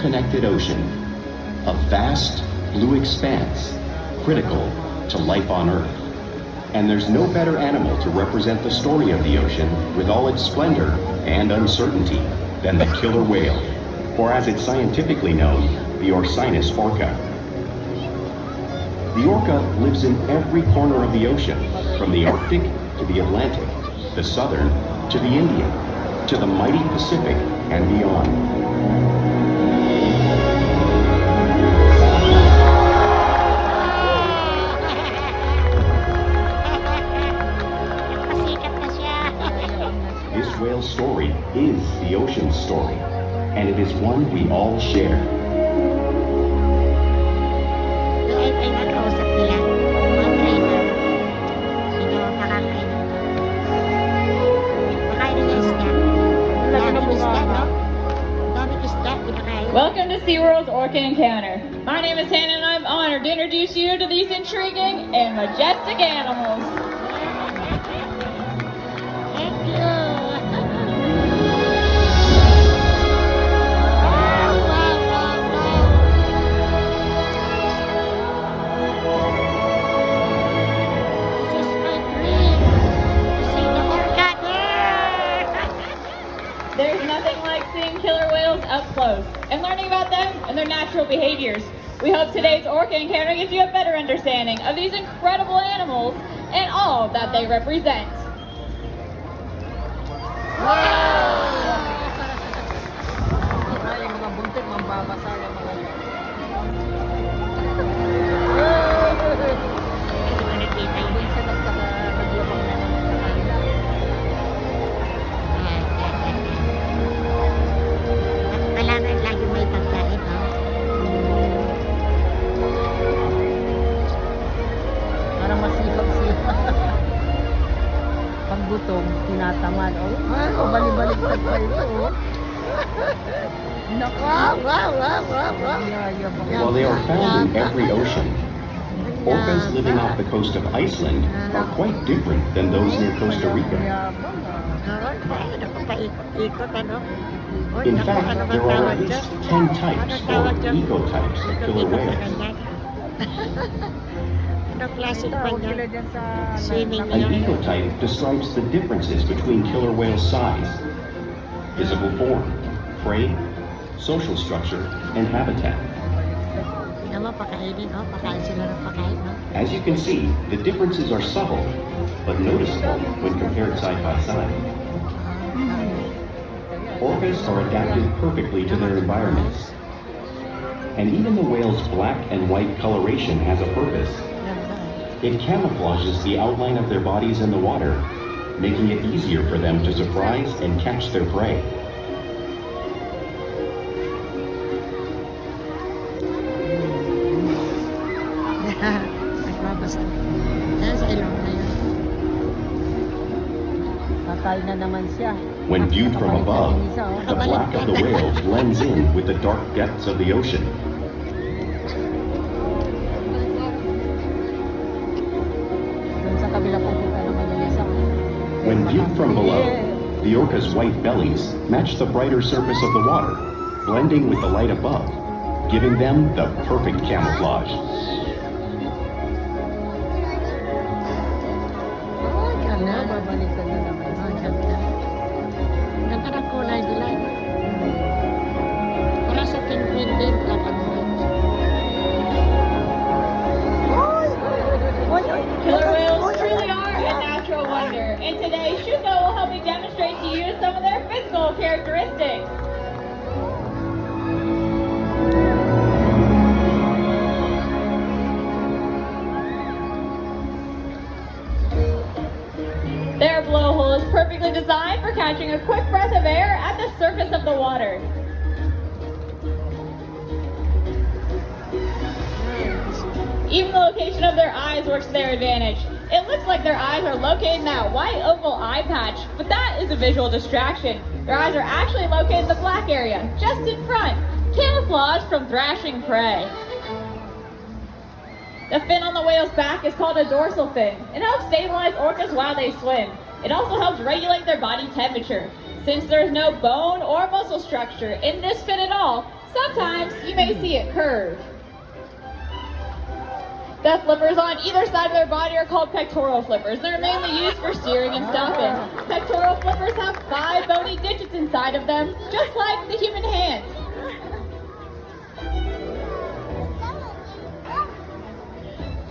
interconnected ocean, a vast blue expanse critical to life on Earth. And there's no better animal to represent the story of the ocean with all its splendor and uncertainty than the killer whale, or as it's scientifically known, the Orcinus orca. The orca lives in every corner of the ocean, from the Arctic to the Atlantic, the Southern to the Indian, to the mighty Pacific and beyond. This whale's story is the ocean's story, and it is one we all share. Welcome to SeaWorld's Orca Encounter. My name is Hannah and I'm honored to introduce you to these intriguing and majestic animals. Thank you. This is my dream to see the orca there. There's nothing like seeing killer whales up close and learning about them and their natural behaviors. We hope today's Orca Encounter gives you a better understanding of these incredible animals and all that they represent. Kailangan lagi may pagkain, no? Parang masipag siya. Pag gutom, tinatamad. Oh, bali-baliktad pa ito. Oh. Wow, wow, wow, wow, wow. While they are found in every ocean, orcas living off the coast of Iceland are quite different than those near Costa Rica. In fact, there are at least 10 types or ecotypes of killer whales. An ecotype describes the differences between killer whale size, physical form, prey, social structure, and habitat. As you can see, the differences are subtle, but noticeable when compared side by side. Orcas are adapted perfectly to their environments. And even the whale's black and white coloration has a purpose. It camouflages the outline of their bodies in the water, making it easier for them to surprise and catch their prey. Patay na naman siya. When viewed from above, the black of the whale blends in with the dark depths of the ocean. Doon sa kabila po kita naman yung isa. When viewed from below, the orca's white bellies match the brighter surface of the water, blending with the light above, giving them the perfect camouflage. Babaliktad na naman. Ganda ng kulay nila. Para sa penguin din, black and white. Killer whales truly are a natural wonder, and today Shuko will help me demonstrate to you some of their physical characteristics. Their blowhole is perfectly designed for catching a quick breath of air at the surface of the water. Even the location of their eyes works to their advantage. It looks like their eyes are located in that white oval eye patch, but that is a visual distraction. Their eyes are actually located in the black area, just in front, camouflaged from thrashing prey. The fin on the whale's back is called a dorsal fin. It helps stabilize orcas while they swim. It also helps regulate their body temperature. Since there is no bone or muscle structure in this fin at all, Sometimes you may see it curve. The flippers on either side of their body are called pectoral flippers. They're mainly used for steering and stopping. Pectoral flippers have 5 bony digits inside of them, just like the human hand.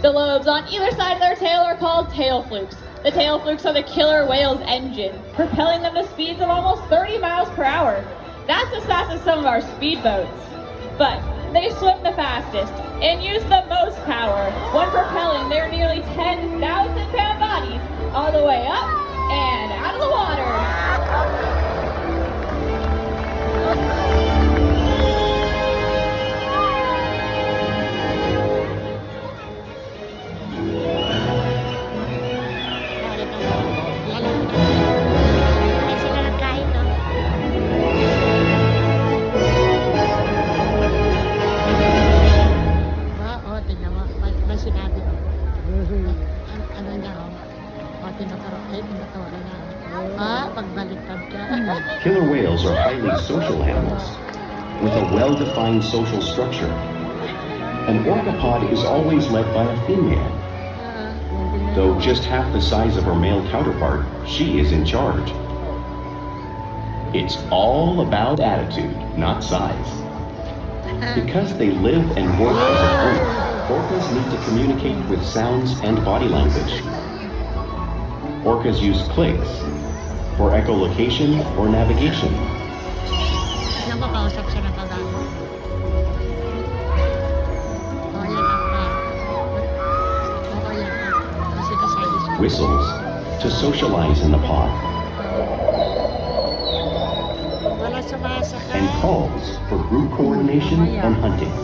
The lobes on either side of their tail are called tail flukes. The tail flukes are the killer whale's engine, propelling them to speeds of almost 30 miles per hour. That's as fast as some of our speedboats. But they swim the fastest and use the most power when propelling their nearly 10,000-pound bodies all the way up and out of the water. Ay, sila nagkain, no? Tingnan mo. May sinabi ko. Ano niya, tinuturo niya. Pagbaliktad ka. Killer whales are highly social animals with a well-defined social structure. An orcapod is always led by a female. Though just half the size of her male counterpart, she is in charge. It's all about attitude, not size. Because they live and work as a group, orcas need to communicate with sounds and body language. Orcas use clicks for echolocation or navigation. Napakausap siya ng pag-ano. Whistles to socialize in the pod. Wala sumasakay. And calls for group coordination and hunting.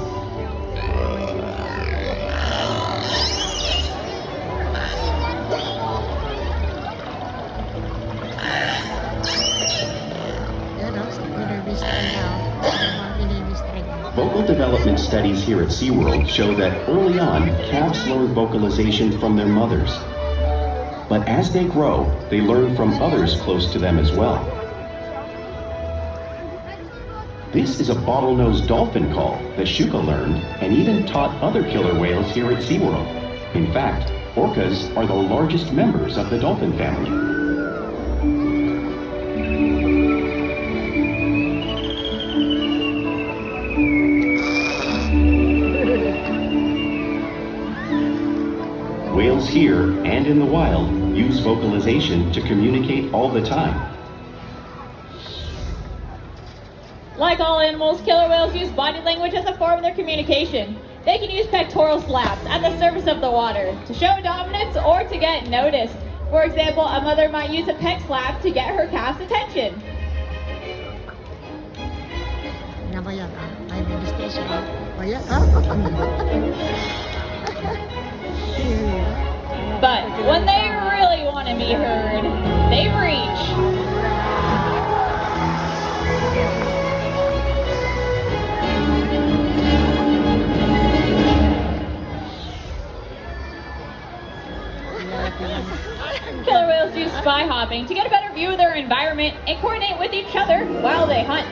Vocal development studies here at SeaWorld show that early on, calves learn vocalization from their mothers. But as they grow, they learn from others close to them as well. This is a bottlenose dolphin call that Shuka learned and even taught other killer whales here at SeaWorld. In fact, orcas are the largest members of the dolphin family. Whales here and in the wild use vocalization to communicate all the time. Like all animals, killer whales use body language as a form of their communication. They can use pectoral slaps at the surface of the water to show dominance or to get noticed. For example, a mother might use a pec slap to get her calf's attention. But when they really want to be heard, they reach. Killer whales use spy hopping to get a better view of their environment and coordinate with each other while they hunt.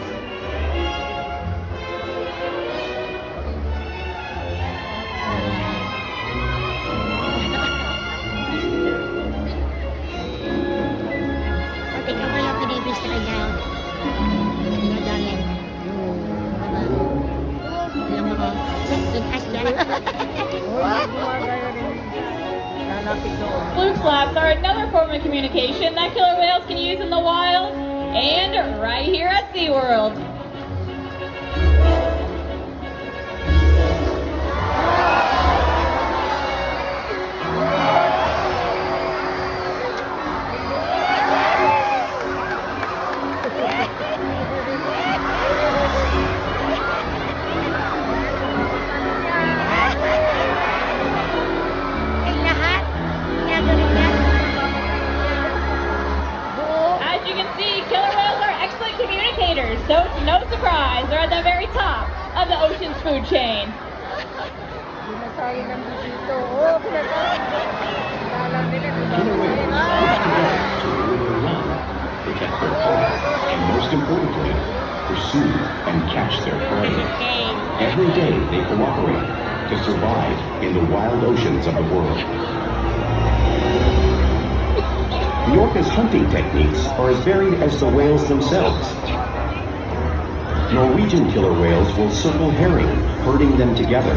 Fluke slaps are another form of communication that killer whales can use in the wild and right here at SeaWorld. So it's no surprise they're at the very top of the ocean's food chain. Killer whales work together to lure their young, protect their home, and most importantly, pursue, and catch their prey. Every day they cooperate to survive in the wild oceans of the world. The orca's hunting techniques are as varied as the whales themselves. Norwegian killer whales will circle herring, herding them together.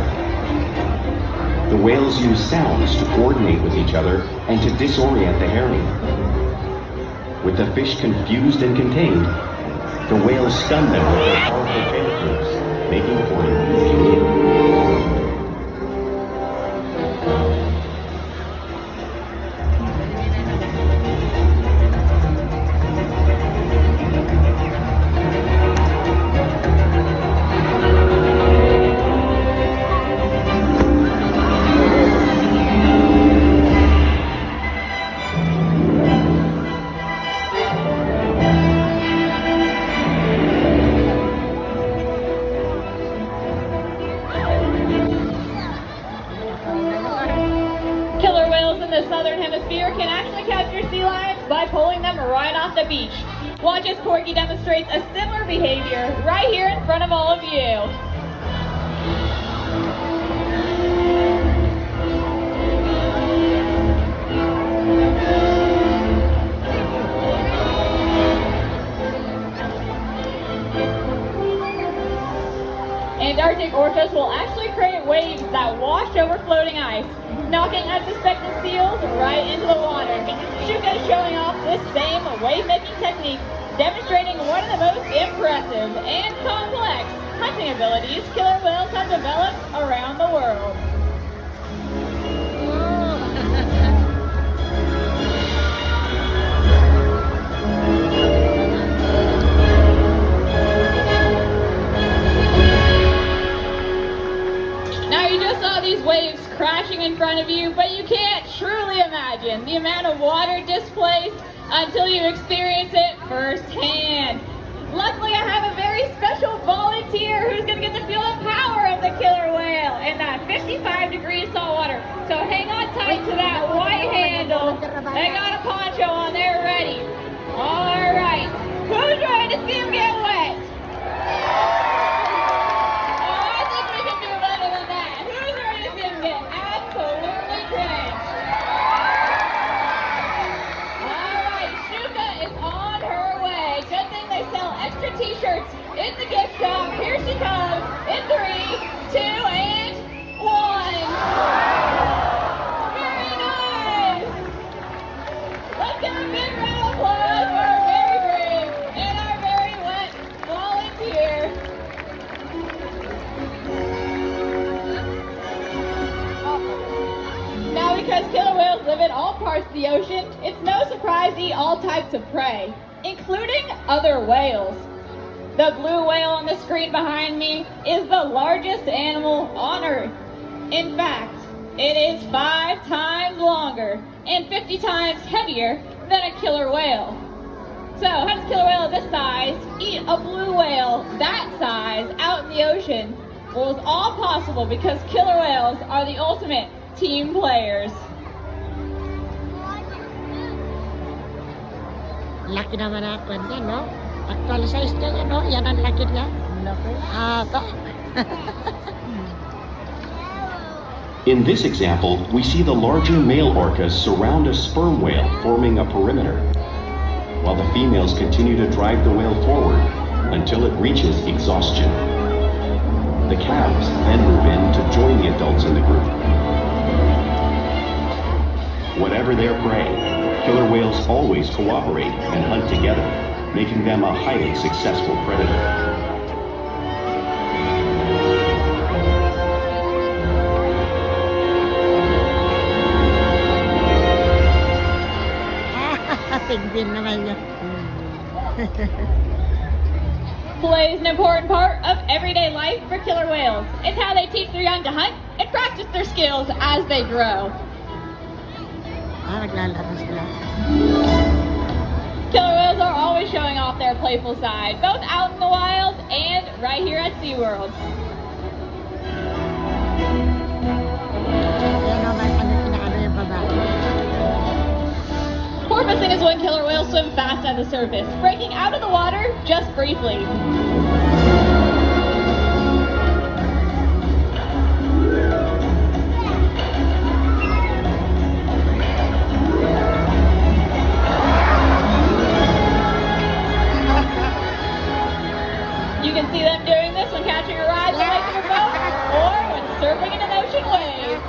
The whales use sounds to coordinate with each other and to disorient the herring. With the fish confused and contained, the whales stun them with their powerful tail clips, making for an easy meal. Killer whales in the southern hemisphere can actually capture sea lions by pulling them right off the beach. Watch as Corky demonstrates a similar behavior right here in front of all of you. Antarctic orcas will actually create waves that wash over floating ice, knocking unsuspected seals right into the water. Shuka is showing off this same wave-making technique, demonstrating one of the most impressive and complex hunting abilities killer whales have developed around the world. Now you just saw these waves crashing in front of you, but you can't truly imagine the amount of water displaced until you experience it firsthand. Luckily, I have a very special volunteer who's going to get to feel the power of the killer whale in that 55 degrees salt water. So hang on tight to that white handle. They got a poncho on there ready. All right, who's ready to see him get wet? I think we can do better than that. Who's ready to see him get absolutely drenched? All right, Shuka is on her way. Good thing they sell extra t-shirts in the gift shop. Here she comes in 3, 2, and 1. Very nice. Let's give a big round of applause for our very brave and our very wet volunteer. Now, because killer whales live in all parts of the ocean, it's no surprise to eat all types of prey, including other whales. The blue whale on the screen behind me is the largest animal on Earth. In fact, it is 5 times longer and 50 times heavier than a killer whale. So, how does a killer whale of this size eat a blue whale that size out in the ocean? Well, it's all possible because killer whales are the ultimate team players. Laki naman natin yan, no? Actual size niya yan, no? Yan ang laki niya. Ito. In this example, we see the larger male orcas surround a sperm whale, forming a perimeter, while the females continue to drive the whale forward until it reaches exhaustion. The calves then move in to join the adults in the group. Whatever their prey, killer whales always cooperate and hunt together, making them a highly successful predator. Penguin naman yun. Play is an important part of everyday life for killer whales. It's how they teach their young to hunt and practice their skills as they grow. Naglalaro sila. Killer whales are always showing off their playful side, both out in the wild and right here at SeaWorld. Yan naman, ano yung babae. Porpoising is is when killer whales swim fast at the surface, breaking out of the water just briefly. You can see them doing this when catching a ride away from a boat or when surfing in an ocean wave.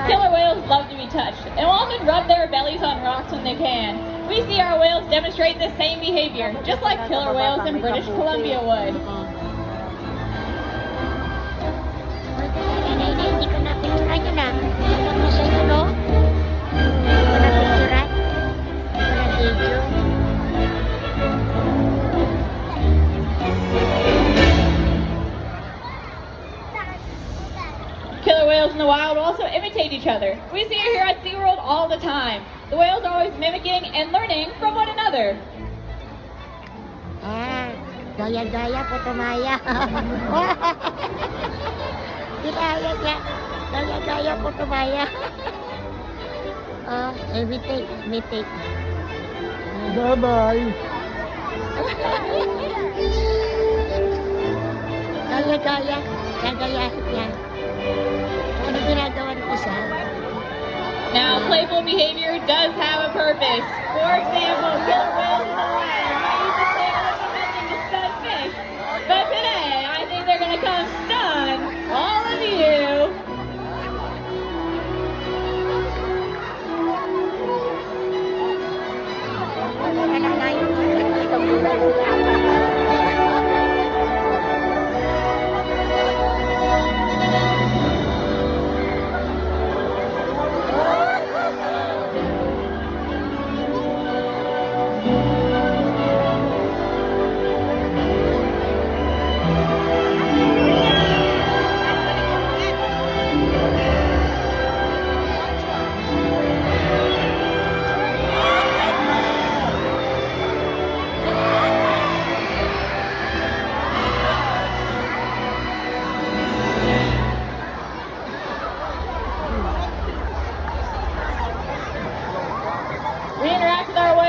Killer whales love to be touched and will often rub their bellies on rocks when they can. We see our whales demonstrate the same behavior, just like killer whales in British Columbia would. Hindi ko na-picturean yun ah. Alam mo sa inyo, no? Hindi ko na-picturean. Walang video. Killer whales in the wild also imitate each other. We see it here at SeaWorld all the time. The whales are always mimicking and learning from one another. Ah, gaya-gaya po tumaya. Ginaya niya. Gaya-gaya po tumaya. Imitate, imitate. Bye-bye. Gaya-gaya. Gagayahin niya. Ano ginagawa ng isa? Now, playful behavior does have a purpose. For example, killer whales in the wild